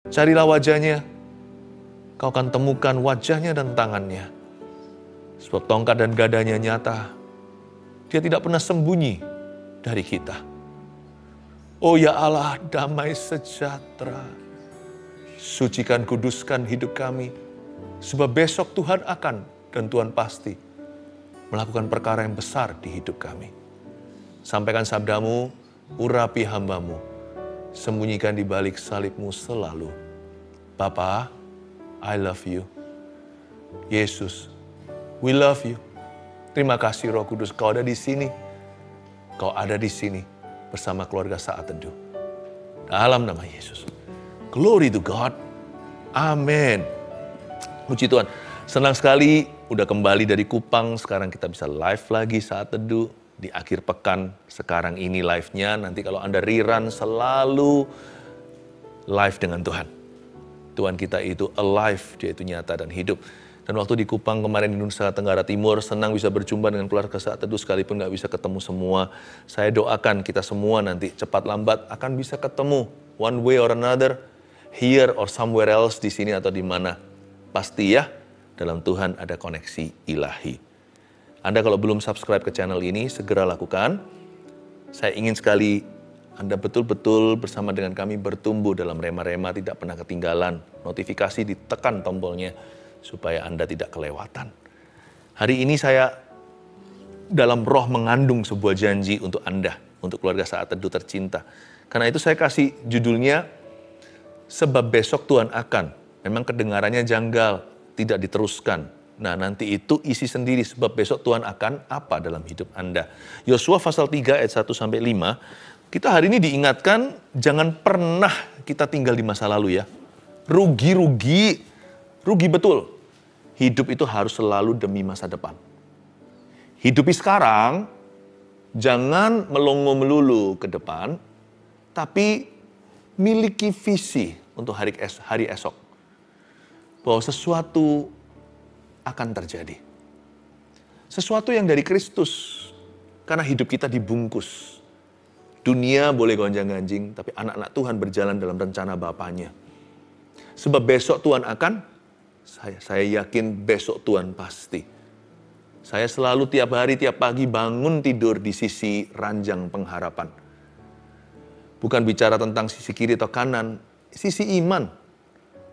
Carilah wajahnya, kau akan temukan wajahnya dan tangannya. Sebab tongkat dan gadanya nyata, dia tidak pernah sembunyi dari kita. Oh ya Allah, damai sejahtera, sucikan, kuduskan hidup kami, sebab besok Tuhan akan dan Tuhan pasti melakukan perkara yang besar di hidup kami. Sampaikan sabdamu, urapi hambamu, sembunyikan di balik salibmu selalu. Bapa, I love you. Yesus, we love you. Terima kasih Roh Kudus, kau ada di sini. Kau ada di sini bersama keluarga Saat Teduh. Dalam nama Yesus. Glory to God. Amin. Puji Tuhan. Senang sekali udah kembali dari Kupang. Sekarang kita bisa live lagi Saat Teduh. Di akhir pekan sekarang ini live-nya. Nanti kalau Anda rerun selalu live dengan Tuhan. Tuhan kita itu alive, dia itu nyata dan hidup. Dan waktu di Kupang kemarin di Nusa Tenggara Timur, senang bisa berjumpa dengan keluarga Saat Teduh sekalipun nggak bisa ketemu semua. Saya doakan kita semua nanti cepat lambat akan bisa ketemu one way or another, here or somewhere else, di sini atau di mana. Pasti ya, dalam Tuhan ada koneksi ilahi. Anda kalau belum subscribe ke channel ini, segera lakukan. Saya ingin sekali Anda betul-betul bersama dengan kami bertumbuh dalam rema-rema, tidak pernah ketinggalan. Notifikasi ditekan tombolnya, supaya Anda tidak kelewatan. Hari ini saya dalam roh mengandung sebuah janji untuk Anda, untuk keluarga Saat Teduh tercinta. Karena itu saya kasih judulnya, sebab besok Tuhan akan. Memang kedengarannya janggal, tidak diteruskan. Nah nanti itu isi sendiri, sebab besok Tuhan akan apa dalam hidup Anda. Yosua pasal 3 ayat 1-5, kita hari ini diingatkan jangan pernah kita tinggal di masa lalu ya. Rugi betul. Hidup itu harus selalu demi masa depan. Hidupi sekarang, jangan melongo melulu ke depan, tapi miliki visi untuk hari esok. Bahwa sesuatu akan terjadi. Sesuatu yang dari Kristus, karena hidup kita dibungkus. Dunia boleh gonjang-ganjing, tapi anak-anak Tuhan berjalan dalam rencana Bapaknya. Sebab besok Tuhan akan, saya yakin besok Tuhan pasti. Saya selalu tiap hari, tiap pagi bangun tidur di sisi ranjang pengharapan. Bukan bicara tentang sisi kiri atau kanan, sisi iman.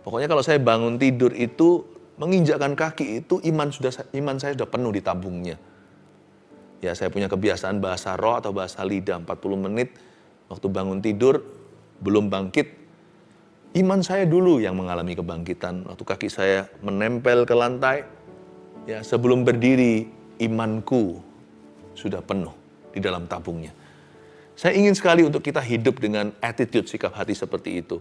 Pokoknya kalau saya bangun tidur itu, menginjakkan kaki itu, iman saya sudah penuh di tabungnya. Ya, saya punya kebiasaan bahasa roh atau bahasa lidah 40 menit. Waktu bangun tidur, belum bangkit, iman saya dulu yang mengalami kebangkitan. Waktu kaki saya menempel ke lantai, ya sebelum berdiri, imanku sudah penuh di dalam tabungnya. Saya ingin sekali untuk kita hidup dengan attitude, sikap hati seperti itu.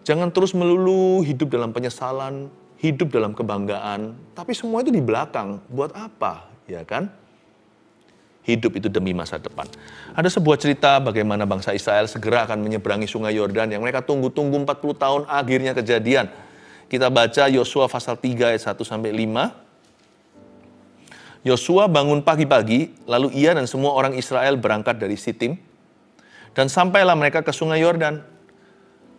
Jangan terus melulu hidup dalam penyesalan, hidup dalam kebanggaan, tapi semua itu di belakang. Buat apa, ya kan? Hidup itu demi masa depan. Ada sebuah cerita bagaimana bangsa Israel segera akan menyeberangi sungai Yordan yang mereka tunggu-tunggu 40 tahun, akhirnya kejadian. Kita baca Yosua pasal 3 ayat 1-5. Yosua bangun pagi-pagi, lalu ia dan semua orang Israel berangkat dari Sitim, dan sampailah mereka ke sungai Yordan.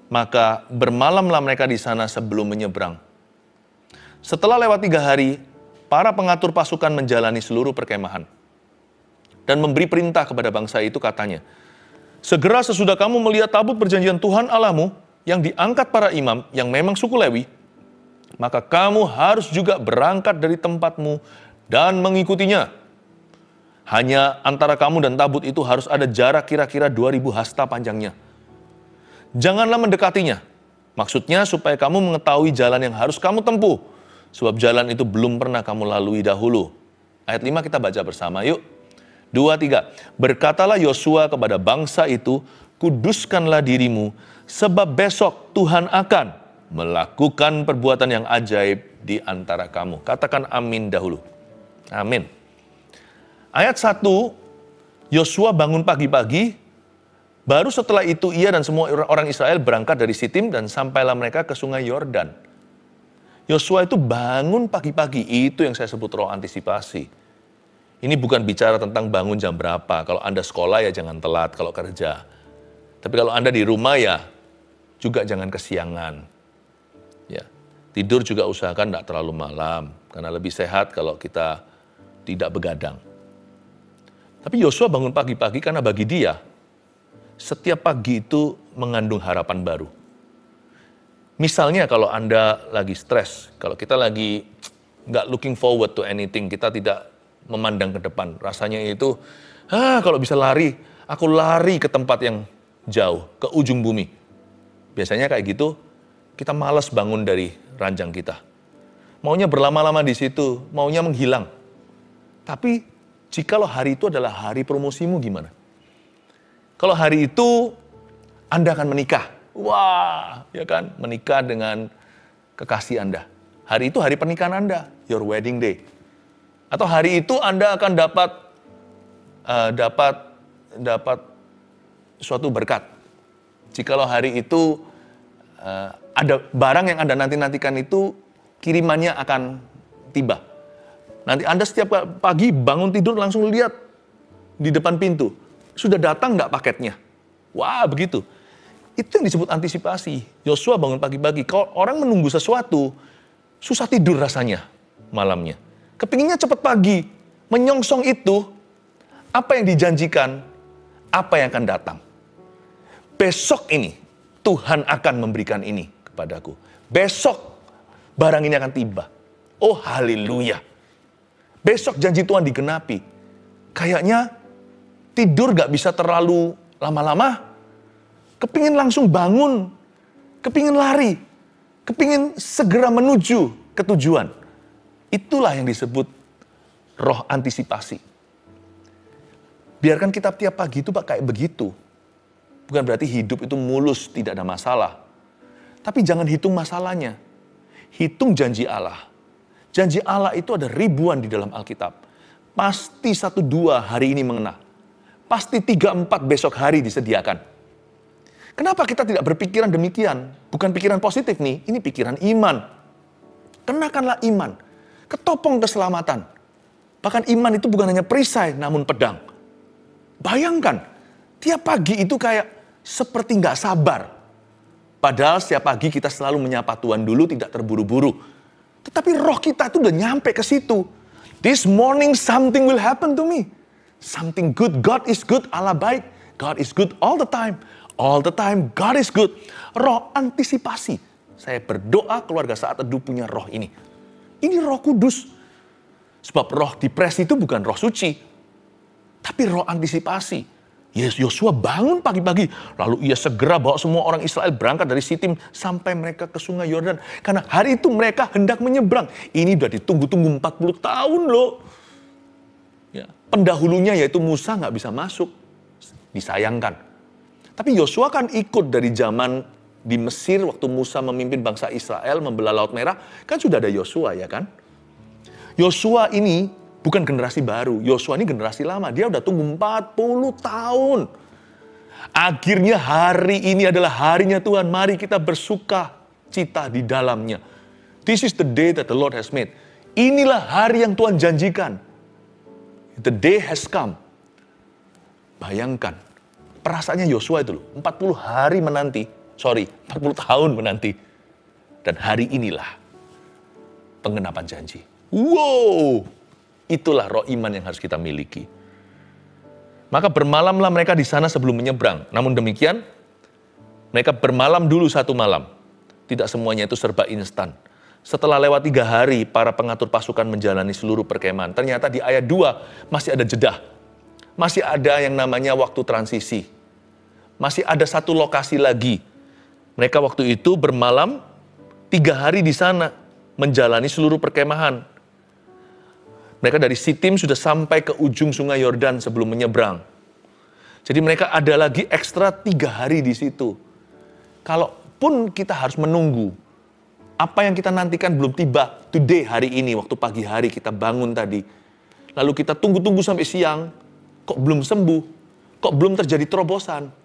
Maka bermalamlah mereka di sana sebelum menyeberang. Setelah lewat 3 hari, para pengatur pasukan menjalani seluruh perkemahan dan memberi perintah kepada bangsa itu, katanya, segera sesudah kamu melihat tabut perjanjian Tuhan Allahmu yang diangkat para imam yang memang suku Lewi, maka kamu harus juga berangkat dari tempatmu dan mengikutinya. Hanya antara kamu dan tabut itu harus ada jarak kira-kira 2000 hasta panjangnya. Janganlah mendekatinya. Maksudnya supaya kamu mengetahui jalan yang harus kamu tempuh, sebab jalan itu belum pernah kamu lalui dahulu. Ayat 5 kita baca bersama, yuk. 2, 3. Berkatalah Yosua kepada bangsa itu, kuduskanlah dirimu, sebab besok Tuhan akan melakukan perbuatan yang ajaib di antara kamu. Katakan amin dahulu. Amin. Ayat 1, Yosua bangun pagi-pagi, baru setelah itu ia dan semua orang Israel berangkat dari Sitim dan sampailah mereka ke sungai Yordan. Yosua itu bangun pagi-pagi, itu yang saya sebut roh antisipasi. Ini bukan bicara tentang bangun jam berapa. Kalau Anda sekolah ya jangan telat kalau kerja. Tapi kalau Anda di rumah ya juga jangan kesiangan. Ya, tidur juga usahakan tidak terlalu malam, karena lebih sehat kalau kita tidak begadang. Tapi Yosua bangun pagi-pagi karena bagi dia, setiap pagi itu mengandung harapan baru. Misalnya kalau Anda lagi stres, kalau kita lagi nggak looking forward to anything, kita tidak memandang ke depan. Rasanya itu, kalau bisa lari, aku lari ke tempat yang jauh, ke ujung bumi. Biasanya kayak gitu, kita malas bangun dari ranjang kita. Maunya berlama-lama di situ, maunya menghilang. Tapi, jikalau hari itu adalah hari promosimu gimana? Kalau hari itu, Anda akan menikah. Wah, ya kan? Menikah dengan kekasih Anda. Hari itu hari pernikahan Anda, your wedding day. Atau hari itu Anda akan dapat suatu berkat. Jikalau hari itu ada barang yang Anda nanti-nantikan itu kirimannya akan tiba. Nanti Anda setiap pagi bangun tidur langsung lihat di depan pintu. Sudah datang nggak paketnya? Wah, begitu. Itu yang disebut antisipasi. Yosua bangun pagi-pagi. Kalau orang menunggu sesuatu, susah tidur rasanya malamnya. Kepinginnya cepat pagi. Menyongsong itu, apa yang dijanjikan, apa yang akan datang. Besok ini, Tuhan akan memberikan ini kepadaku. Besok, barang ini akan tiba. Oh, haleluya. Besok janji Tuhan digenapi. Kayaknya tidur gak bisa terlalu lama-lama. Kepingin langsung bangun, kepingin lari, kepingin segera menuju ke tujuan. Itulah yang disebut roh antisipasi. Biarkan kita tiap pagi itu kayak begitu. Bukan berarti hidup itu mulus, tidak ada masalah. Tapi jangan hitung masalahnya. Hitung janji Allah. Janji Allah itu ada ribuan di dalam Alkitab. Pasti 1-2 hari ini mengena. Pasti 3-4 besok hari disediakan. Kenapa kita tidak berpikiran demikian? Bukan pikiran positif nih, ini pikiran iman. Kenakanlah iman, ketopong keselamatan. Bahkan iman itu bukan hanya perisai, namun pedang. Bayangkan, tiap pagi itu kayak seperti nggak sabar. Padahal setiap pagi kita selalu menyapa Tuhan dulu, tidak terburu-buru. Tetapi roh kita itu udah nyampe ke situ. This morning something will happen to me. Something good, God is good, Allah baik. God is good all the time. All the time, God is good. Roh antisipasi. Saya berdoa keluarga Saat Teduh punya roh ini. Ini roh kudus. Sebab roh depresi itu bukan roh suci. Tapi roh antisipasi. Yosua bangun pagi-pagi. Lalu ia segera bawa semua orang Israel berangkat dari Sitim sampai mereka ke sungai Yordan. Karena hari itu mereka hendak menyeberang. Ini udah ditunggu-tunggu 40 tahun loh. Ya, pendahulunya yaitu Musa nggak bisa masuk. Disayangkan. Tapi Yosua kan ikut dari zaman di Mesir waktu Musa memimpin bangsa Israel membelah Laut Merah. Kan sudah ada Yosua ya kan? Yosua ini bukan generasi baru. Yosua ini generasi lama. Dia udah tunggu 40 tahun. Akhirnya hari ini adalah harinya Tuhan. Mari kita bersuka cita di dalamnya. This is the day that the Lord has made. Inilah hari yang Tuhan janjikan. The day has come. Bayangkan. Perasaannya Yosua itu loh, 40 hari menanti, 40 tahun menanti. Dan hari inilah penggenapan janji. Wow, itulah roh iman yang harus kita miliki. Maka bermalamlah mereka di sana sebelum menyeberang. Namun demikian, mereka bermalam dulu 1 malam. Tidak semuanya itu serba instan. Setelah lewat 3 hari, para pengatur pasukan menjalani seluruh perkemahan. Ternyata di ayat 2 masih ada jeda. Masih ada yang namanya waktu transisi. Masih ada 1 lokasi lagi. Mereka waktu itu bermalam 3 hari di sana, menjalani seluruh perkemahan. Mereka dari Sitim sudah sampai ke ujung sungai Yordan sebelum menyeberang. Jadi mereka ada lagi ekstra 3 hari di situ. Kalaupun kita harus menunggu, apa yang kita nantikan belum tiba, today, hari ini, waktu pagi hari kita bangun tadi. Lalu kita tunggu-tunggu sampai siang, kok belum sembuh, kok belum terjadi terobosan.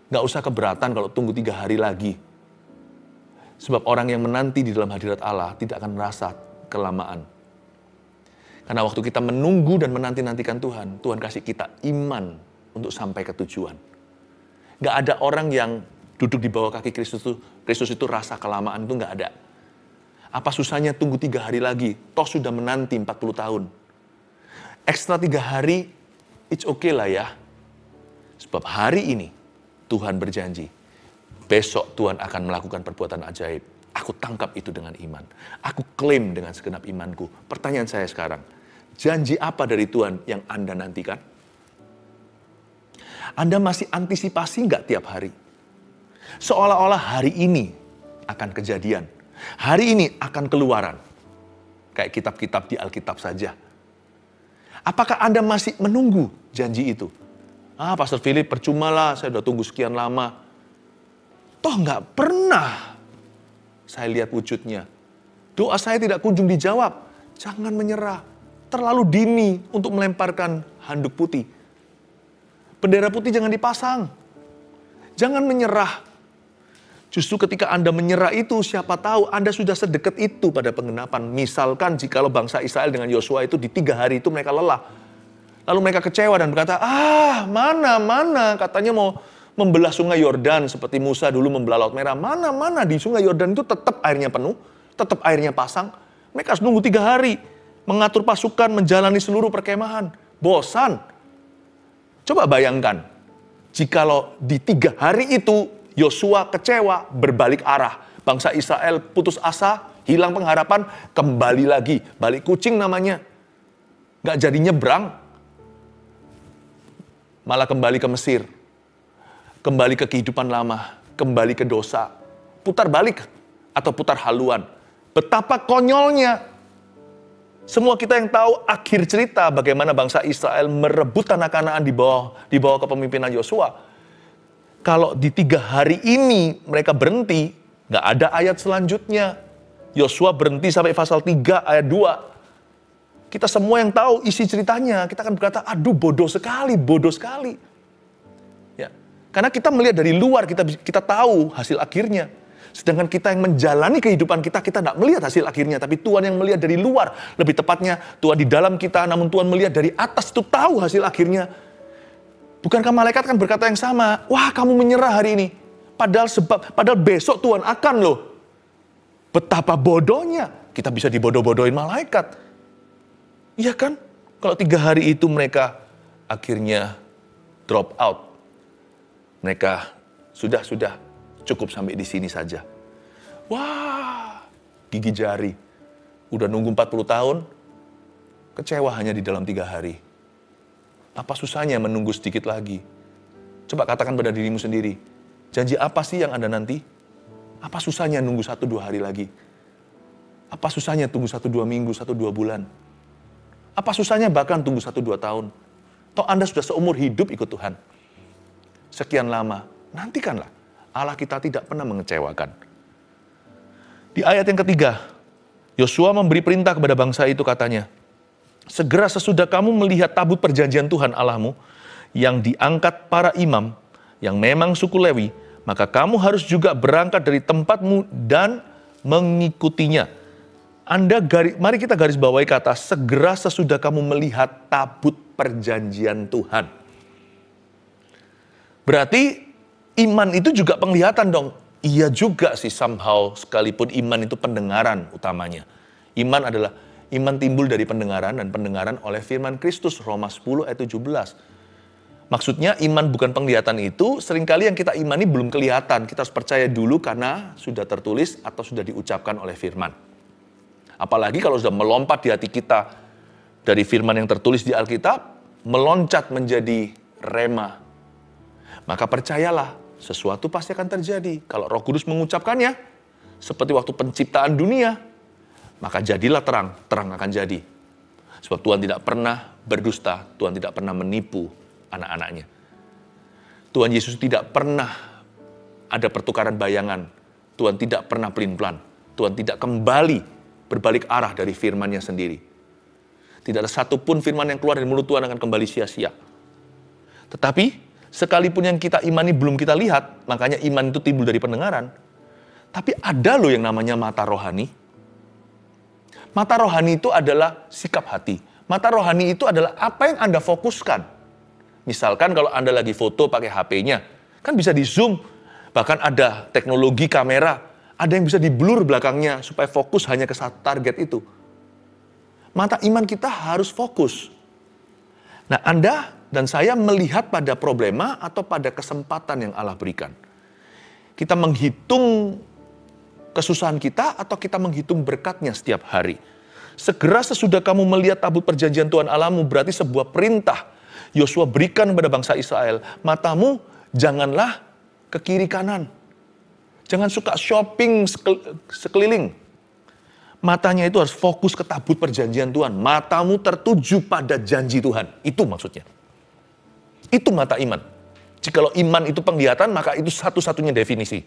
Nggak usah keberatan kalau tunggu 3 hari lagi. Sebab orang yang menanti di dalam hadirat Allah tidak akan merasa kelamaan. Karena waktu kita menunggu dan menanti-nantikan Tuhan, Tuhan kasih kita iman untuk sampai ke tujuan. Nggak ada orang yang Duduk di bawah kaki Kristus itu rasa kelamaan itu nggak ada. Apa susahnya tunggu 3 hari lagi? Toh sudah menanti 40 tahun. Ekstra 3 hari, it's okay lah ya. Sebab hari ini Tuhan berjanji, besok Tuhan akan melakukan perbuatan ajaib. Aku tangkap itu dengan iman. Aku klaim dengan segenap imanku. Pertanyaan saya sekarang, janji apa dari Tuhan yang Anda nantikan? Anda masih antisipasi nggak tiap hari? Seolah-olah hari ini akan kejadian. Hari ini akan keluaran. Kayak kitab-kitab di Alkitab saja. Apakah Anda masih menunggu janji itu? Pastor Philip, percuma lah, saya udah tunggu sekian lama. Toh nggak pernah saya lihat wujudnya. Doa saya tidak kunjung dijawab. Jangan menyerah. Terlalu dini untuk melemparkan handuk putih. Bendera putih jangan dipasang. Jangan menyerah. Justru ketika Anda menyerah itu, siapa tahu Anda sudah sedekat itu pada penggenapan. Misalkan jikalau bangsa Israel dengan Yosua itu di 3 hari itu mereka lelah. Lalu mereka kecewa dan berkata, mana, katanya mau membelah sungai Yordan seperti Musa dulu membelah Laut Merah. Mana, di sungai Yordan itu tetap airnya penuh, tetap airnya pasang. Mereka harus nunggu 3 hari, mengatur pasukan, menjalani seluruh perkemahan. Bosan. Coba bayangkan, jikalau di 3 hari itu, Yosua kecewa, berbalik arah. Bangsa Israel putus asa, hilang pengharapan, kembali lagi. Balik kucing namanya. Gak jadi nyebrang. Malah kembali ke Mesir. Kembali ke kehidupan lama. Kembali ke dosa. Putar balik atau putar haluan. Betapa konyolnya. Semua kita yang tahu akhir cerita bagaimana bangsa Israel merebut tanah Kanaan di bawah kepemimpinan Yosua. Kalau di 3 hari ini mereka berhenti, nggak ada ayat selanjutnya. Yosua berhenti sampai pasal 3 ayat 2. Kita semua yang tahu isi ceritanya, kita akan berkata, aduh bodoh sekali. Ya, karena kita melihat dari luar, kita tahu hasil akhirnya. Sedangkan kita yang menjalani kehidupan kita nggak melihat hasil akhirnya. Tapi Tuhan yang melihat dari luar. Lebih tepatnya, Tuhan di dalam kita, namun Tuhan melihat dari atas itu tahu hasil akhirnya. Bukankah malaikat kan berkata yang sama? Wah, kamu menyerah hari ini. Padahal besok Tuhan akan loh. Betapa bodohnya. Kita bisa dibodoh-bodohin malaikat. Iya kan? Kalau 3 hari itu mereka akhirnya drop out. Mereka sudah cukup sampai di sini saja. Wah, gigi jari. Udah nunggu 40 tahun. Kecewa hanya di dalam 3 hari. Apa susahnya menunggu sedikit lagi? Coba katakan pada dirimu sendiri. Janji apa sih yang Anda nanti? Apa susahnya nunggu 1-2 hari lagi? Apa susahnya tunggu 1-2 minggu, 1-2 bulan? Apa susahnya bahkan tunggu 1-2 tahun? Toh Anda sudah seumur hidup ikut Tuhan. Sekian lama, nantikanlah. Allah kita tidak pernah mengecewakan. Di ayat yang ketiga, Yosua memberi perintah kepada bangsa itu katanya, segera sesudah kamu melihat tabut perjanjian Tuhan Allahmu yang diangkat para imam yang memang suku Lewi, maka kamu harus juga berangkat dari tempatmu dan mengikutinya. Mari kita garis bawahi kata segera sesudah kamu melihat tabut perjanjian Tuhan. Berarti iman itu juga penglihatan dong. Iya juga sih somehow, sekalipun iman itu pendengaran utamanya. Iman timbul dari pendengaran dan pendengaran oleh firman Kristus, Roma 10 ayat 17. Maksudnya iman bukan penglihatan itu, seringkali yang kita imani belum kelihatan. Kita harus percaya dulu karena sudah tertulis atau sudah diucapkan oleh firman. Apalagi kalau sudah melompat di hati kita dari firman yang tertulis di Alkitab, meloncat menjadi rema. Maka percayalah, sesuatu pasti akan terjadi. Kalau Roh Kudus mengucapkannya, seperti waktu penciptaan dunia, maka jadilah terang, terang akan jadi. Sebab Tuhan tidak pernah berdusta, Tuhan tidak pernah menipu anak-anaknya. Tuhan Yesus tidak pernah ada pertukaran bayangan. Tuhan tidak pernah pelin-pelan. Tuhan tidak kembali berbalik arah dari firman-Nya sendiri. Tidak ada satupun firman yang keluar dari mulut Tuhan akan kembali sia-sia. Tetapi, sekalipun yang kita imani belum kita lihat, makanya iman itu timbul dari pendengaran. Tapi ada loh yang namanya mata rohani. Mata rohani itu adalah sikap hati. Mata rohani itu adalah apa yang Anda fokuskan. Misalkan kalau Anda lagi foto pakai HP-nya, kan bisa di zoom. Bahkan ada teknologi kamera, ada yang bisa di-blur belakangnya supaya fokus hanya ke satu target itu. Mata iman kita harus fokus. Nah, Anda dan saya melihat pada problema atau pada kesempatan yang Allah berikan. Kita menghitung kesusahan kita atau kita menghitung berkatnya setiap hari. Segera sesudah kamu melihat tabut perjanjian Tuhan Allahmu, berarti sebuah perintah Yosua berikan kepada bangsa Israel. Matamu janganlah ke kiri kanan. Jangan suka shopping sekeliling. Matanya itu harus fokus ke tabut perjanjian Tuhan. Matamu tertuju pada janji Tuhan. Itu maksudnya. Itu mata iman. Jikalau iman itu penglihatan, maka itu satu-satunya definisi.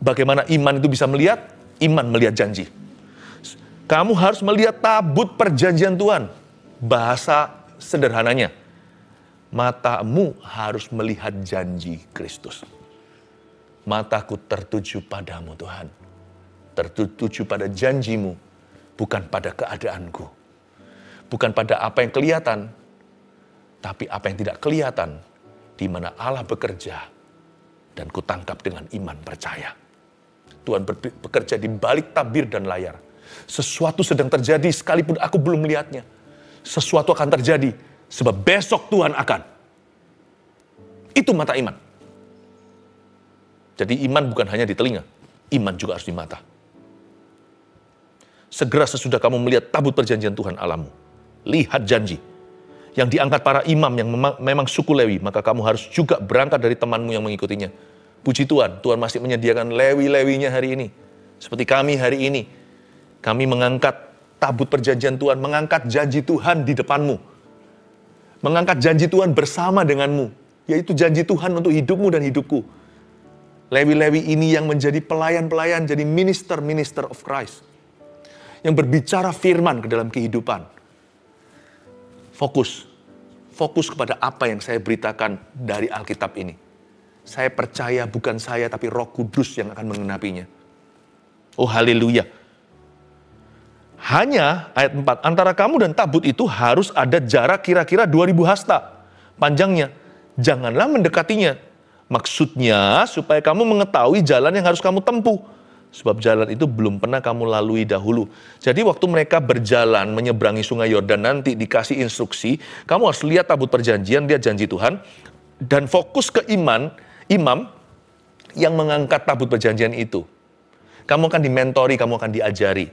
Bagaimana iman itu bisa melihat? Iman melihat janji. Kamu harus melihat tabut perjanjian Tuhan. Bahasa sederhananya, matamu harus melihat janji Kristus. Mataku tertuju padamu Tuhan. Tertuju pada janjimu, bukan pada keadaanku. Bukan pada apa yang kelihatan, tapi apa yang tidak kelihatan, di mana Allah bekerja, dan kutangkap dengan iman percaya. Tuhan bekerja di balik tabir dan layar. Sesuatu sedang terjadi sekalipun aku belum melihatnya. Sesuatu akan terjadi sebab besok Tuhan akan. Itu mata iman. Jadi iman bukan hanya di telinga, iman juga harus di mata. Segera sesudah kamu melihat tabut perjanjian Tuhan Allahmu, lihat janji yang diangkat para imam yang memang suku Lewi, maka kamu harus juga berangkat dari temanmu yang mengikutinya. Puji Tuhan, Tuhan masih menyediakan Lewi-Lewinya hari ini. Seperti kami hari ini, kami mengangkat tabut perjanjian Tuhan, mengangkat janji Tuhan di depanmu. Mengangkat janji Tuhan bersama denganmu, yaitu janji Tuhan untuk hidupmu dan hidupku. Lewi-Lewi ini yang menjadi pelayan-pelayan, jadi minister of Christ. Yang berbicara firman ke dalam kehidupan. Fokus kepada apa yang saya beritakan dari Alkitab ini. Saya percaya bukan saya, tapi Roh Kudus yang akan mengenapinya. Oh haleluya. Hanya, ayat 4, antara kamu dan tabut itu harus ada jarak kira-kira 2000 hasta panjangnya. Janganlah mendekatinya. Maksudnya, supaya kamu mengetahui jalan yang harus kamu tempuh. Sebab jalan itu belum pernah kamu lalui dahulu. Jadi waktu mereka berjalan menyeberangi sungai Yordan nanti dikasih instruksi, kamu harus lihat tabut perjanjian, lihat janji Tuhan, dan fokus ke imam yang mengangkat tabut perjanjian itu. Kamu akan dimentori, kamu akan diajari.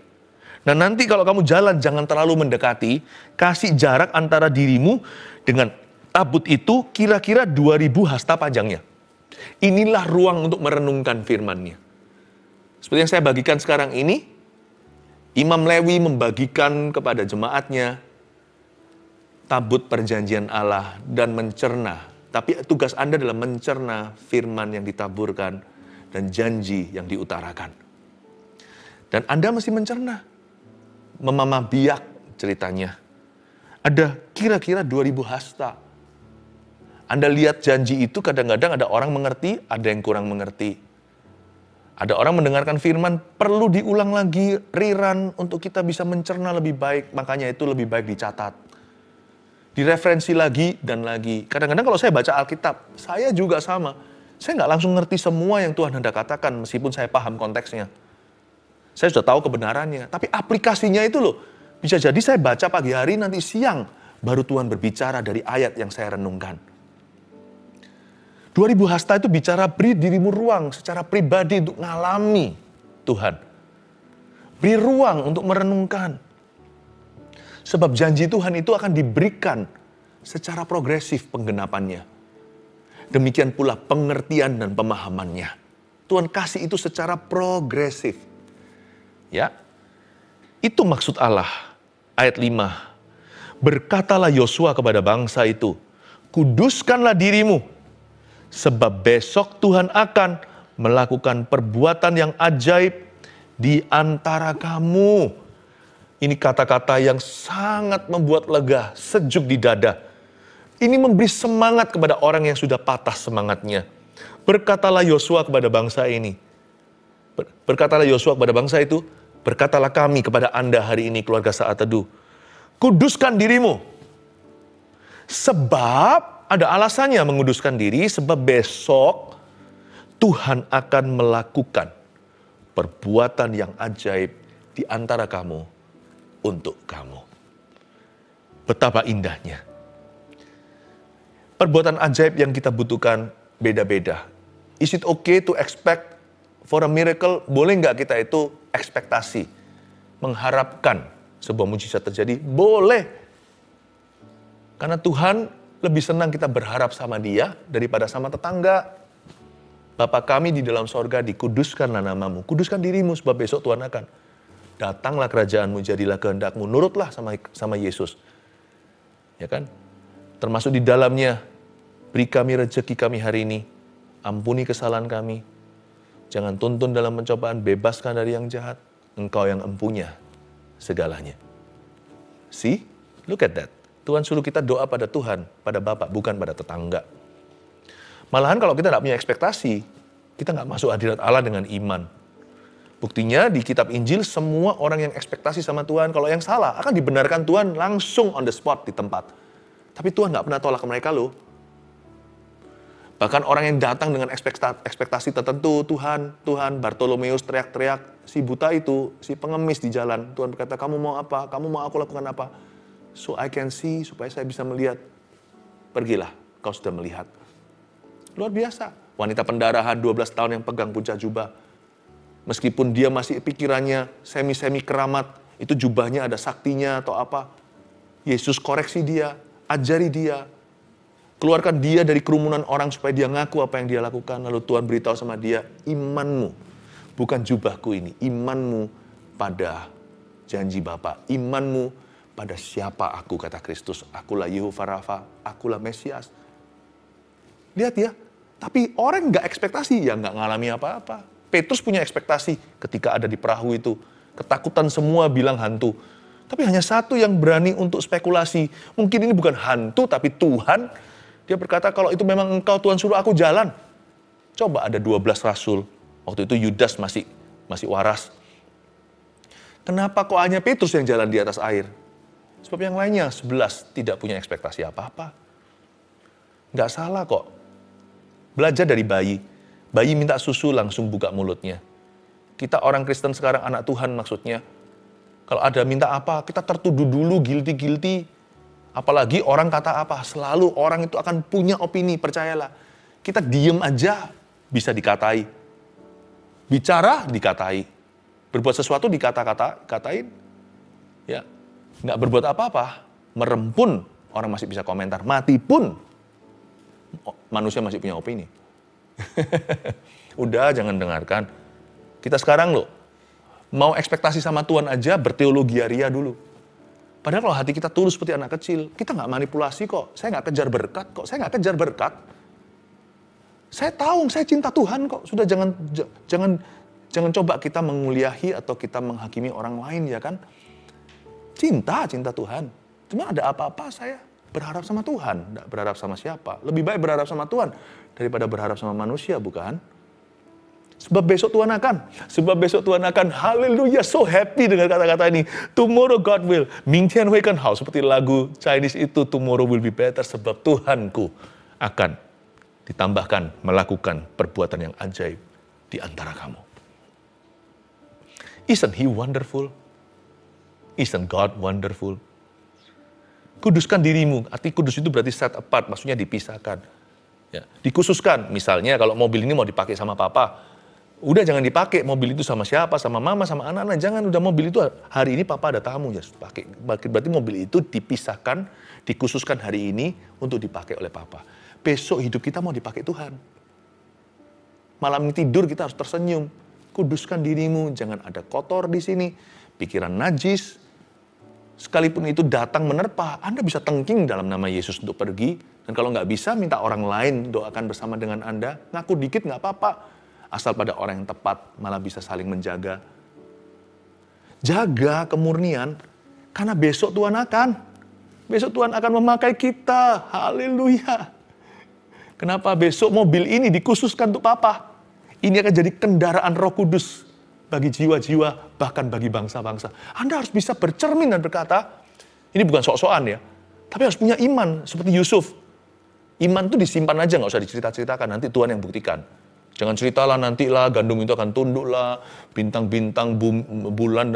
Nah nanti kalau kamu jalan jangan terlalu mendekati, kasih jarak antara dirimu dengan tabut itu kira-kira 2000 hasta panjangnya. Inilah ruang untuk merenungkan firman-Nya. Seperti yang saya bagikan sekarang ini, Imam Lewi membagikan kepada jemaatnya tabut perjanjian Allah dan mencerna. Tapi tugas Anda adalah mencerna firman yang ditaburkan dan janji yang diutarakan. Dan Anda mesti mencerna. Memamah biak ceritanya. Ada kira-kira 2000 hasta. Anda lihat janji itu kadang-kadang ada orang mengerti, ada yang kurang mengerti. Ada orang mendengarkan firman, perlu diulang lagi, rerun untuk kita bisa mencerna lebih baik. Makanya itu lebih baik dicatat. Direferensi lagi dan lagi. Kadang-kadang kalau saya baca Alkitab, saya juga sama. Saya nggak langsung ngerti semua yang Tuhan hendak katakan, meskipun saya paham konteksnya. Saya sudah tahu kebenarannya. Tapi aplikasinya itu loh, bisa jadi saya baca pagi hari, nanti siang, baru Tuhan berbicara dari ayat yang saya renungkan. 2000 hasta itu bicara beri dirimu ruang secara pribadi untuk ngalami Tuhan. Beri ruang untuk merenungkan. Sebab janji Tuhan itu akan diberikan secara progresif penggenapannya. Demikian pula pengertian dan pemahamannya. Tuhan kasih itu secara progresif. Ya, itu maksud Allah. Ayat 5. Berkatalah Yosua kepada bangsa itu, kuduskanlah dirimu, sebab besok Tuhan akan melakukan perbuatan yang ajaib di antara kamu. Ini kata-kata yang sangat membuat lega, sejuk di dada. Ini memberi semangat kepada orang yang sudah patah semangatnya. Berkatalah Yosua kepada bangsa ini. Berkatalah Yosua kepada bangsa itu, berkatalah kami kepada Anda hari ini keluarga Saat Teduh. Kuduskan dirimu. Sebab ada alasannya menguduskan diri, sebab besok Tuhan akan melakukan perbuatan yang ajaib di antara kamu untuk kamu. Betapa indahnya. Perbuatan ajaib yang kita butuhkan beda-beda. Is it okay to expect for a miracle? Boleh nggak kita itu ekspektasi, mengharapkan sebuah mujizat terjadi? Boleh. Karena Tuhan lebih senang kita berharap sama Dia daripada sama tetangga. Bapa kami di dalam sorga, dikuduskanlah namamu. Kuduskan dirimu sebab besok Tuhan akan. Datanglah kerajaanmu, jadilah kehendakmu. Nurutlah sama Yesus. Ya kan? Termasuk di dalamnya, beri kami rezeki kami hari ini. Ampuni kesalahan kami. Jangan tuntun dalam pencobaan, bebaskan dari yang jahat. Engkau yang empunya segalanya. See? Look at that. Tuhan suruh kita doa pada Tuhan, pada Bapa, bukan pada tetangga. Malahan kalau kita tidak punya ekspektasi, kita nggak masuk hadirat Allah dengan iman. Buktinya di kitab Injil, semua orang yang ekspektasi sama Tuhan, kalau yang salah akan dibenarkan Tuhan langsung on the spot di tempat. Tapi Tuhan nggak pernah tolak mereka loh. Bahkan orang yang datang dengan ekspektasi tertentu, Tuhan, Bartolomeus teriak-teriak, si buta itu, si pengemis di jalan. Tuhan berkata, kamu mau apa? Kamu mau aku lakukan apa? So I can see, supaya saya bisa melihat. Pergilah, kau sudah melihat. Luar biasa. Wanita pendarahan 12 tahun yang pegang puncak jubah. Meskipun dia masih pikirannya semi-semi keramat, itu jubahnya ada saktinya atau apa. Yesus koreksi dia, ajari dia. Keluarkan dia dari kerumunan orang supaya dia ngaku apa yang dia lakukan. Lalu Tuhan beritahu sama dia, imanmu, bukan jubahku ini, imanmu pada janji Bapa. Imanmu pada siapa aku, kata Kristus. Akulah Yehovah Rafa, akulah Mesias. Lihat ya, tapi orang nggak ekspektasi, ya nggak ngalami apa-apa. Petrus punya ekspektasi ketika ada di perahu itu. Ketakutan semua bilang hantu. Tapi hanya satu yang berani untuk spekulasi. Mungkin ini bukan hantu, tapi Tuhan. Dia berkata, kalau itu memang engkau Tuhan suruh aku jalan. Coba ada 12 rasul. Waktu itu Yudas masih waras. Kenapa kok hanya Petrus yang jalan di atas air? Sebab yang lainnya 11 tidak punya ekspektasi apa-apa. Nggak salah kok. Belajar dari bayi. Bayi minta susu langsung buka mulutnya. Kita orang Kristen sekarang, anak Tuhan maksudnya. Kalau ada minta apa, kita tertuduh dulu, guilty. Apalagi orang kata apa, selalu orang itu akan punya opini, percayalah. Kita diem aja, bisa dikatai. Bicara, dikatai. Berbuat sesuatu, dikatain. Ya, nggak berbuat apa-apa, merem pun orang masih bisa komentar. Mati pun manusia masih punya opini. Udah, jangan dengarkan. Kita sekarang loh, mau ekspektasi sama Tuhan aja berteologiaria dulu. Padahal kalau hati kita tulus seperti anak kecil, kita nggak manipulasi kok. Saya nggak kejar berkat. Saya tahu, saya cinta Tuhan kok. Sudah jangan coba kita menguliahi atau kita menghakimi orang lain, ya kan? Cinta Tuhan. Cuma ada apa-apa saya berharap sama Tuhan, tidak berharap sama siapa. Lebih baik berharap sama Tuhan daripada berharap sama manusia, bukan? Sebab besok Tuhan akan, haleluya, so happy dengan kata-kata ini. Tomorrow God will, 明天会更好. Seperti lagu Chinese itu, tomorrow will be better. Sebab Tuhanku akan ditambahkan melakukan perbuatan yang ajaib di antara kamu. Isn't He wonderful? Isn't God wonderful? Kuduskan dirimu. Arti kudus itu berarti set apart, maksudnya dipisahkan. Ya, dikhususkan. Misalnya kalau mobil ini mau dipakai sama papa, udah jangan dipakai mobil itu sama siapa, sama mama, sama anak-anak. Jangan, udah mobil itu hari ini papa ada tamu, ya pakai. Berarti mobil itu dipisahkan, dikhususkan hari ini untuk dipakai oleh papa. Besok hidup kita mau dipakai Tuhan. Malam tidur kita harus tersenyum. Kuduskan dirimu, jangan ada kotor di sini, pikiran najis. Sekalipun itu datang menerpa, Anda bisa tengking dalam nama Yesus untuk pergi. Dan kalau nggak bisa, minta orang lain doakan bersama dengan Anda. Ngaku dikit nggak apa-apa. Asal pada orang yang tepat, malah bisa saling menjaga. Jaga kemurnian, karena besok Tuhan akan memakai kita. Haleluya. Kenapa besok mobil ini dikhususkan untuk papa? Ini akan jadi kendaraan Roh Kudus bagi jiwa-jiwa, bahkan bagi bangsa-bangsa. Anda harus bisa bercermin dan berkata, ini bukan sok-sokan ya, tapi harus punya iman seperti Yusuf. Iman itu disimpan aja, nggak usah dicerita-ceritakan, nanti Tuhan yang buktikan. Jangan ceritalah nantilah gandum itu akan tunduklah, bintang-bintang bulan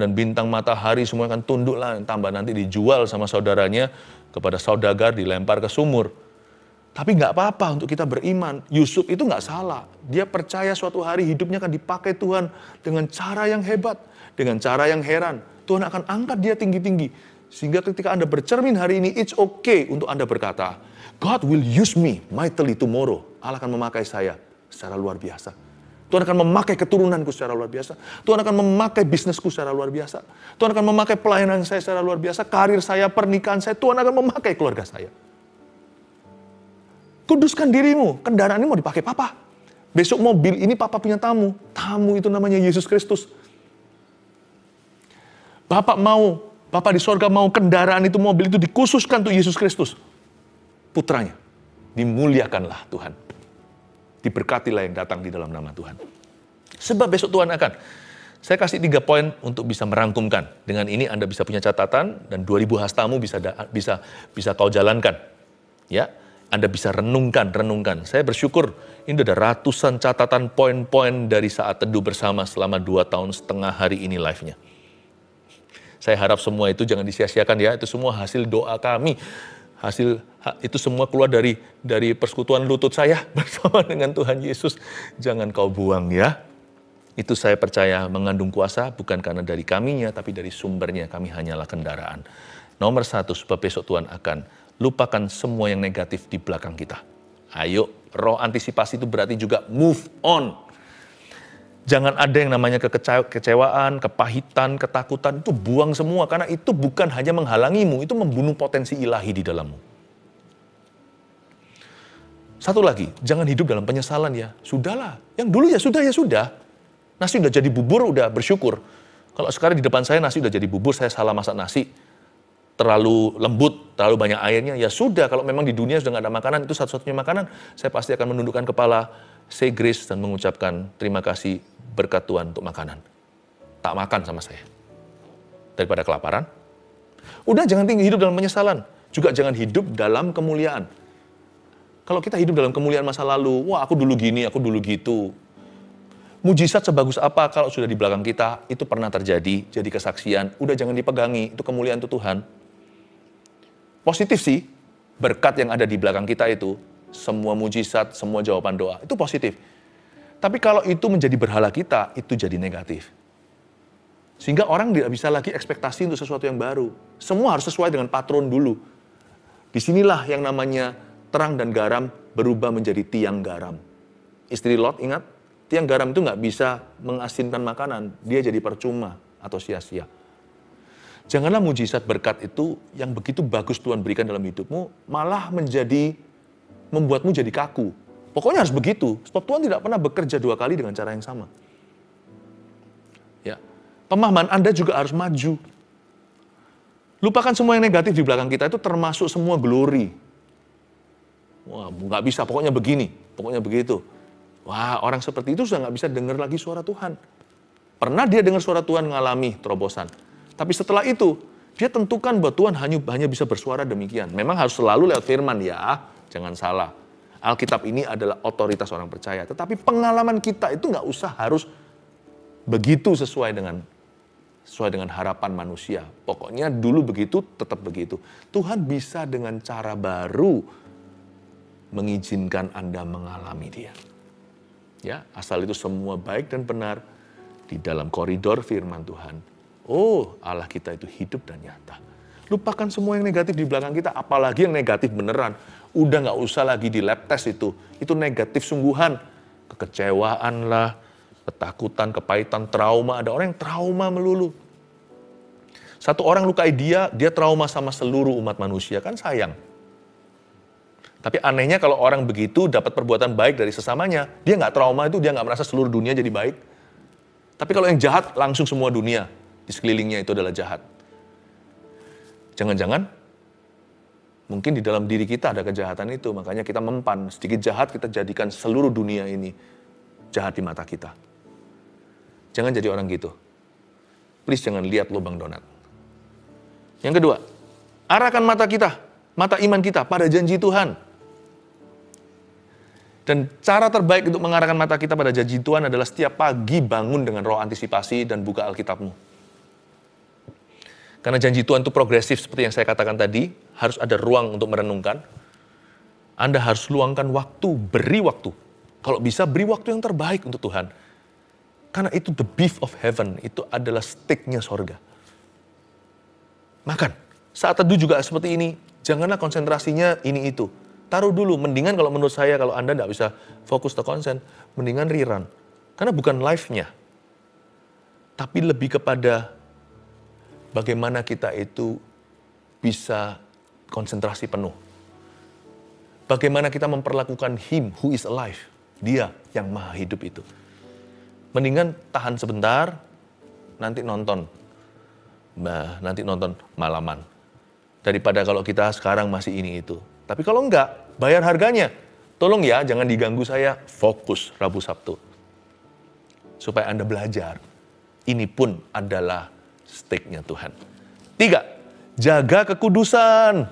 dan bintang matahari semua akan tunduklah, tambah nanti dijual sama saudaranya kepada saudagar, dilempar ke sumur. Tapi nggak apa-apa untuk kita beriman. Yusuf itu nggak salah. Dia percaya suatu hari hidupnya akan dipakai Tuhan dengan cara yang hebat, dengan cara yang heran. Tuhan akan angkat dia tinggi-tinggi. Sehingga ketika Anda bercermin hari ini, it's okay untuk Anda berkata, God will use me mightily tomorrow. Allah akan memakai saya secara luar biasa. Tuhan akan memakai keturunanku secara luar biasa. Tuhan akan memakai bisnisku secara luar biasa. Tuhan akan memakai pelayanan saya secara luar biasa. Karir saya, pernikahan saya, Tuhan akan memakai keluarga saya. Kuduskan dirimu, kendaraan ini mau dipakai papa. Besok mobil ini papa punya tamu. Tamu itu namanya Yesus Kristus. Bapak di sorga mau kendaraan itu, mobil itu dikhususkan untuk Yesus Kristus. Putranya. Dimuliakanlah Tuhan. Diberkatilah yang datang di dalam nama Tuhan. Sebab besok Tuhan akan. Saya kasih 3 poin untuk bisa merangkumkan. Dengan ini Anda bisa punya catatan dan 2000 hastamu bisa kau jalankan. Ya, Anda bisa renungkan. Saya bersyukur ini ada ratusan catatan poin-poin dari saat teduh bersama selama 2,5 tahun hari ini live-nya. Saya harap semua itu jangan disia-siakan ya. Itu semua hasil doa kami. Itu semua keluar dari persekutuan lutut saya bersama dengan Tuhan Yesus. Jangan kau buang ya. Itu saya percaya mengandung kuasa bukan karena dari kaminya, tapi dari sumbernya. Kami hanyalah kendaraan. Nomor 1, sebab besok Tuhan akan. Lupakan semua yang negatif di belakang kita. Ayo, roh antisipasi itu berarti juga move on. Jangan ada yang namanya kekecewaan, kepahitan, ketakutan, itu buang semua. Karena itu bukan hanya menghalangimu, itu membunuh potensi ilahi di dalammu. Satu lagi, jangan hidup dalam penyesalan ya. Sudahlah, yang dulu ya sudah. Nasi udah jadi bubur, udah bersyukur. Kalau sekarang di depan saya nasi udah jadi bubur, saya salah masak nasi. Terlalu lembut, terlalu banyak airnya, ya sudah. Kalau memang di dunia sudah nggak ada makanan, itu satu-satunya makanan, saya pasti akan menundukkan kepala, say grace dan mengucapkan terima kasih berkat Tuhan untuk makanan. Tak makan sama saya. Daripada kelaparan. Udah jangan tinggi hidup dalam penyesalan. Juga jangan hidup dalam kemuliaan. Kalau kita hidup dalam kemuliaan masa lalu, wah aku dulu gini, aku dulu gitu. Mujizat sebagus apa kalau sudah di belakang kita, itu pernah terjadi, jadi kesaksian. Udah jangan dipegangi, itu kemuliaan itu Tuhan. Positif sih, berkat yang ada di belakang kita itu, semua mujizat, semua jawaban doa, itu positif. Tapi kalau itu menjadi berhala kita, itu jadi negatif. Sehingga orang tidak bisa lagi ekspektasi untuk sesuatu yang baru. Semua harus sesuai dengan patron dulu. Disinilah yang namanya terang dan garam berubah menjadi tiang garam. Istri Lot ingat, tiang garam itu nggak bisa mengasinkan makanan, dia jadi percuma atau sia-sia. Janganlah mujizat berkat itu yang begitu bagus Tuhan berikan dalam hidupmu, malah membuatmu jadi kaku. Pokoknya harus begitu, sebab Tuhan tidak pernah bekerja 2 kali dengan cara yang sama. Ya, pemahaman Anda juga harus maju. Lupakan semua yang negatif di belakang kita, itu termasuk semua glory. Wah, nggak bisa, pokoknya begini, pokoknya begitu. Wah, orang seperti itu sudah nggak bisa dengar lagi suara Tuhan. Pernah dia dengar suara Tuhan mengalami terobosan. Tapi setelah itu, dia tentukan bahwa Tuhan hanya bisa bersuara demikian. Memang harus selalu lewat firman ya, jangan salah. Alkitab ini adalah otoritas orang percaya. Tetapi pengalaman kita itu nggak usah harus begitu sesuai dengan harapan manusia. Pokoknya dulu begitu, tetap begitu. Tuhan bisa dengan cara baru mengizinkan Anda mengalami dia. Ya, asal itu semua baik dan benar di dalam koridor firman Tuhan. Oh, Allah kita itu hidup dan nyata. Lupakan semua yang negatif di belakang kita, apalagi yang negatif beneran. Udah nggak usah lagi di lab test itu. Itu negatif sungguhan. Kekecewaan lah, ketakutan, kepahitan, trauma. Ada orang yang trauma melulu. Satu orang lukai dia trauma sama seluruh umat manusia. Kan sayang. Tapi anehnya kalau orang begitu dapat perbuatan baik dari sesamanya, dia nggak trauma itu, dia nggak merasa seluruh dunia jadi baik. Tapi kalau yang jahat, langsung semua dunia di sekelilingnya itu adalah jahat. Jangan-jangan mungkin di dalam diri kita ada kejahatan itu, makanya kita mempan. Sedikit jahat kita jadikan seluruh dunia ini jahat di mata kita. Jangan jadi orang gitu. Please jangan lihat lubang donat. Yang kedua, arahkan mata kita, mata iman kita pada janji Tuhan. Dan cara terbaik untuk mengarahkan mata kita pada janji Tuhan adalah setiap pagi bangun dengan roh antisipasi dan buka Alkitabmu. Karena janji Tuhan itu progresif seperti yang saya katakan tadi, harus ada ruang untuk merenungkan. Anda harus luangkan waktu, beri waktu. Kalau bisa beri waktu yang terbaik untuk Tuhan. Karena itu the beef of heaven, itu adalah steaknya sorga. Makan. Saat teduh juga seperti ini, janganlah konsentrasinya ini itu. Taruh dulu, mendingan kalau menurut saya, kalau Anda tidak bisa fokus atau konsen, mendingan rerun. Karena bukan live-nya. Tapi lebih kepada bagaimana kita itu bisa konsentrasi penuh. Bagaimana kita memperlakukan Him who is alive. Dia yang maha hidup itu. Mendingan tahan sebentar, nanti nonton. Nanti nonton malaman. Daripada kalau kita sekarang masih ini itu. Tapi kalau enggak, bayar harganya. Tolong ya, jangan diganggu saya. Fokus Rabu Sabtu. Supaya Anda belajar. Ini pun adalah steaknya Tuhan. 3, jaga kekudusan.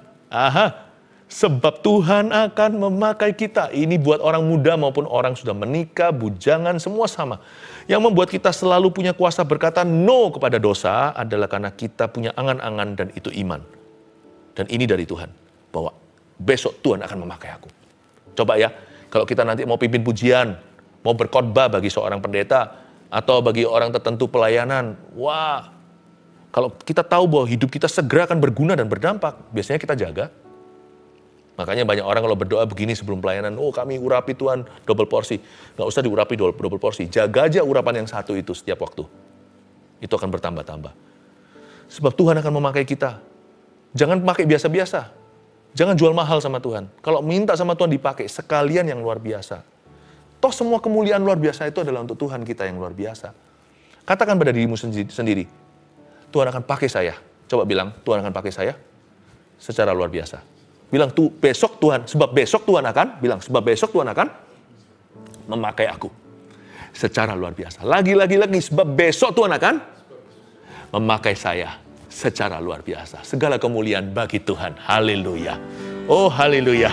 Sebab Tuhan akan memakai kita. Ini buat orang muda maupun orang sudah menikah, bujangan, semua sama. Yang membuat kita selalu punya kuasa berkata no kepada dosa adalah karena kita punya angan-angan dan itu iman. Dan ini dari Tuhan. Bahwa besok Tuhan akan memakai aku. Coba ya, kalau kita nanti mau pimpin pujian, mau berkhotbah bagi seorang pendeta, atau bagi orang tertentu pelayanan, wah, kalau kita tahu bahwa hidup kita segera akan berguna dan berdampak, biasanya kita jaga. Makanya banyak orang kalau berdoa begini sebelum pelayanan, oh kami urapi Tuhan double porsi. Nggak usah diurapi double porsi, jaga aja urapan yang satu itu setiap waktu. Itu akan bertambah-tambah. Sebab Tuhan akan memakai kita. Jangan pakai biasa-biasa. Jangan jual mahal sama Tuhan. Kalau minta sama Tuhan dipakai, sekalian yang luar biasa. Toh semua kemuliaan luar biasa itu adalah untuk Tuhan kita yang luar biasa. Katakan pada dirimu sendiri, Tuhan akan pakai saya. Coba bilang, Tuhan akan pakai saya secara luar biasa. Bilang, besok Tuhan, sebab besok Tuhan akan, bilang, sebab besok Tuhan akan memakai aku secara luar biasa. Lagi, sebab besok Tuhan akan memakai saya secara luar biasa. Segala kemuliaan bagi Tuhan. Haleluya. Oh, haleluya.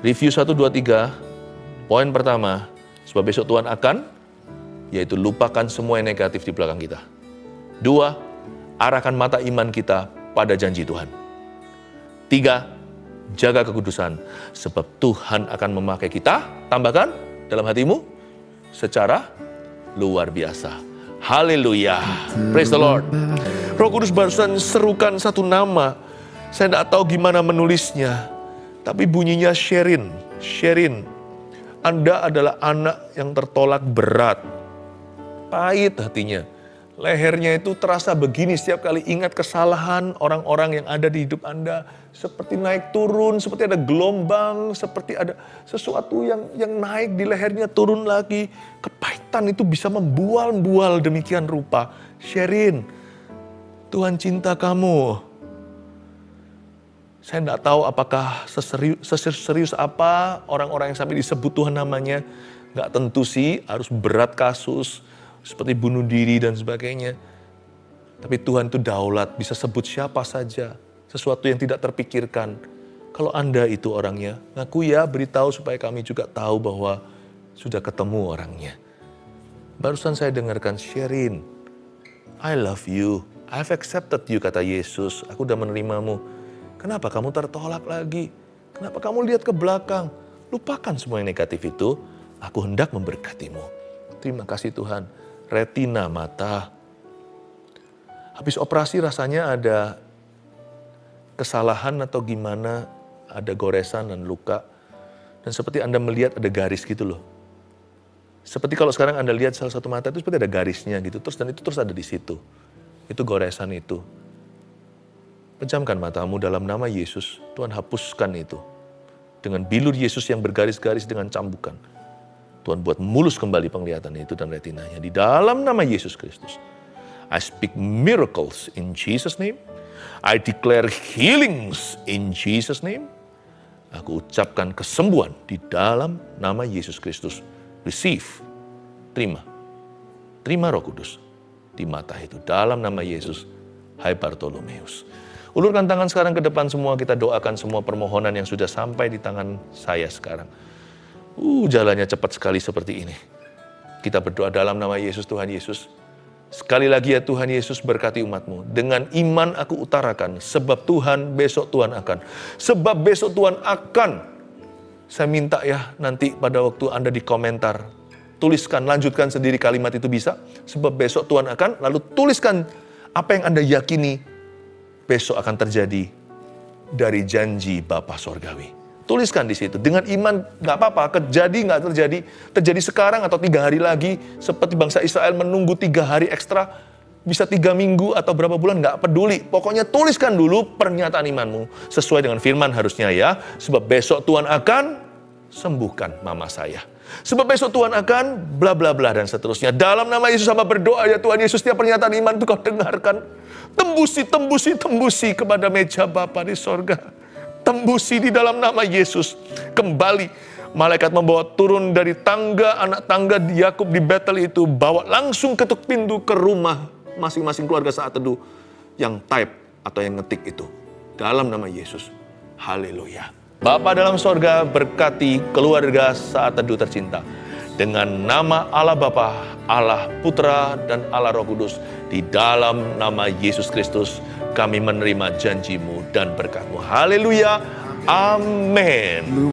Review 1, 2, 3. Poin pertama, sebab besok Tuhan akan, yaitu lupakan semua yang negatif di belakang kita. 2, arahkan mata iman kita pada janji Tuhan. 3, jaga kekudusan. Sebab Tuhan akan memakai kita, tambahkan dalam hatimu, secara luar biasa. Haleluya. Praise the Lord. Roh Kudus barusan serukan satu nama. Saya tidak tahu gimana menulisnya. Tapi bunyinya Sherin. Sherin. Anda adalah anak yang tertolak berat. Pahit hatinya. Lehernya itu terasa begini setiap kali ingat kesalahan orang-orang yang ada di hidup Anda. Seperti naik turun, seperti ada gelombang, seperti ada sesuatu yang naik di lehernya turun lagi. Kepahitan itu bisa membual-bual demikian rupa. Sherin, Tuhan cinta kamu. Saya tidak tahu apakah seserius apa orang-orang yang sampai disebut Tuhan namanya. Nggak tentu sih, harus berat kasus. Seperti bunuh diri dan sebagainya. Tapi Tuhan itu daulat, bisa sebut siapa saja. Sesuatu yang tidak terpikirkan. Kalau Anda itu orangnya, ngaku ya, beritahu supaya kami juga tahu bahwa sudah ketemu orangnya. Barusan saya dengarkan Sherin, I love you, I've accepted you, kata Yesus. Aku udah menerimamu. Kenapa kamu tertolak lagi? Kenapa kamu lihat ke belakang? Lupakan semua yang negatif itu, aku hendak memberkatimu. Terima kasih Tuhan. Retina mata. Habis operasi rasanya ada kesalahan atau gimana, ada goresan dan luka. Dan seperti Anda melihat ada garis gitu loh. Seperti kalau sekarang Anda lihat salah satu mata itu seperti ada garisnya gitu. Dan itu terus ada di situ. Itu goresan itu. Pejamkan matamu dalam nama Yesus. Tuhan hapuskan itu. Dengan bilur Yesus yang bergaris-garis dengan cambukan. Tuhan buat mulus kembali penglihatan itu dan retinanya. Di dalam nama Yesus Kristus. I speak miracles in Jesus' name. I declare healings in Jesus' name. Aku ucapkan kesembuhan di dalam nama Yesus Kristus. Receive. Terima. Terima Roh Kudus. Di mata itu. Dalam nama Yesus. Hai Bartolomeus. Ulurkan tangan sekarang ke depan semua. Kita doakan semua permohonan yang sudah sampai di tangan saya sekarang. Jalannya cepat sekali seperti ini. Kita berdoa dalam nama Yesus, Tuhan Yesus. Sekali lagi ya Tuhan Yesus, berkati umat-Mu. Dengan iman aku utarakan, sebab Tuhan besok Tuhan akan. Sebab besok Tuhan akan. Saya minta ya nanti pada waktu Anda di komentar, tuliskan, lanjutkan sendiri kalimat itu bisa. Sebab besok Tuhan akan, lalu tuliskan apa yang Anda yakini besok akan terjadi dari janji Bapa Sorgawi. Tuliskan di situ. Dengan iman nggak apa-apa, terjadi nggak terjadi, terjadi sekarang atau 3 hari lagi, seperti bangsa Israel menunggu 3 hari ekstra, bisa 3 minggu atau berapa bulan, nggak peduli. Pokoknya tuliskan dulu pernyataan imanmu, sesuai dengan firman harusnya ya. Sebab besok Tuhan akan sembuhkan mama saya. Sebab besok Tuhan akan bla bla bla dan seterusnya. Dalam nama Yesus sama berdoa ya Tuhan Yesus, setiap pernyataan iman itu kau dengarkan. Tembusi kepada meja Bapa di sorga. Tembusi di dalam nama Yesus. Kembali malaikat membawa turun dari tangga, anak tangga di Yakub di Betel itu, bawa langsung ketuk pintu ke rumah masing-masing keluarga saat teduh yang type atau yang ngetik itu. Dalam nama Yesus. Haleluya. Bapa dalam sorga, berkati keluarga saat teduh tercinta. Dengan nama Allah Bapa, Allah Putra, dan Allah Roh Kudus. Di dalam nama Yesus Kristus, kami menerima janji-Mu dan berkat-Mu. Haleluya. Amin.